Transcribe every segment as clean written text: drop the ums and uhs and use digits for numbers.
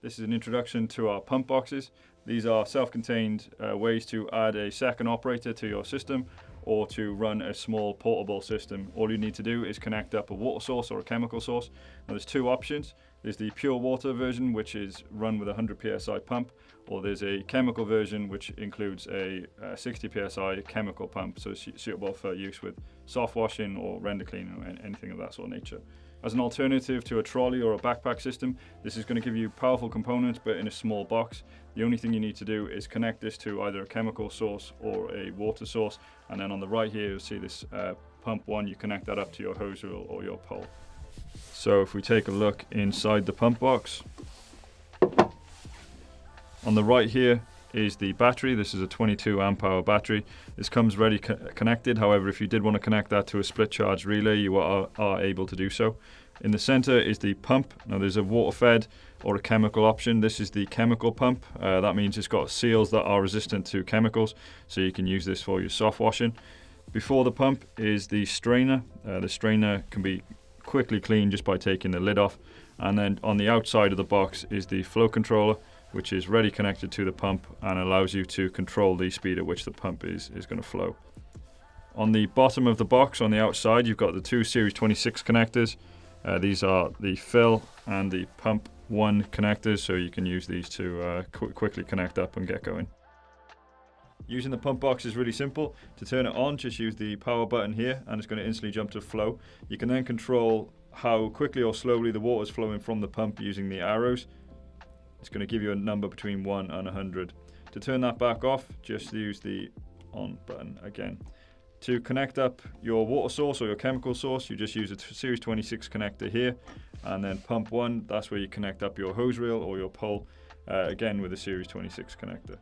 This is an introduction to our pump boxes. These are self-contained ways to add a second operator to your system or to run a small portable system. All you need to do is connect up a water source or a chemical source. Now there's two options. There's the pure water version, which is run with a 100 psi pump, or there's a chemical version which includes a 60 psi chemical pump, so it's suitable for use with soft washing or render cleaning or anything of that sort of nature. As an alternative to a trolley or a backpack system, this is going to give you powerful components but in a small box. The only thing you need to do is connect this to either a chemical source or a water source, and then on the right here you'll see this pump one. You connect that up to your hose reel or your pole. So if we take a look inside the pump box, on the right here is the battery. This is a 22 amp hour battery. This comes ready connected. However, if you did want to connect that to a split charge relay, you are able to do so. In the center is the pump. Now there's a water fed or a chemical option. This is the chemical pump. That means it's got seals that are resistant to chemicals, so you can use this for your soft washing. Before the pump is the strainer. The strainer can be quickly cleaned just by taking the lid off. And then on the outside of the box is the flow controller, which is ready connected to the pump and allows you to control the speed at which the pump is going to flow. On the bottom of the box on the outside, you've got the two Series 26 connectors. These are the fill and the pump 1 connectors, so you can use these to quickly connect up and get going. Using the pump box is really simple. To turn it on, just use the power button here and it's going to instantly jump to flow. You can then control how quickly or slowly the water is flowing from the pump using the arrows. It's going to give you a number between 1 and 100. To turn that back off, just use the on button again. To connect up your water source or your chemical source, you just use a Series 26 connector here, and then pump 1, that's where you connect up your hose reel or your pole, again with a Series 26 connector.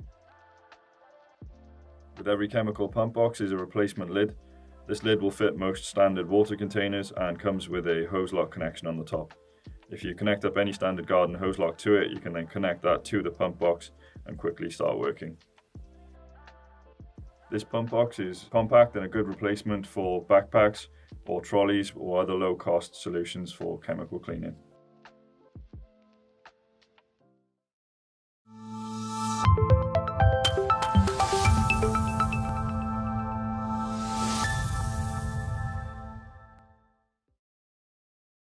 With every chemical pump box is a replacement lid. This lid will fit most standard water containers and comes with a hose lock connection on the top. If you connect up any standard garden hose lock to it, you can then connect that to the pump box and quickly start working. This pump box is compact and a good replacement for backpacks or trolleys or other low-cost solutions for chemical cleaning.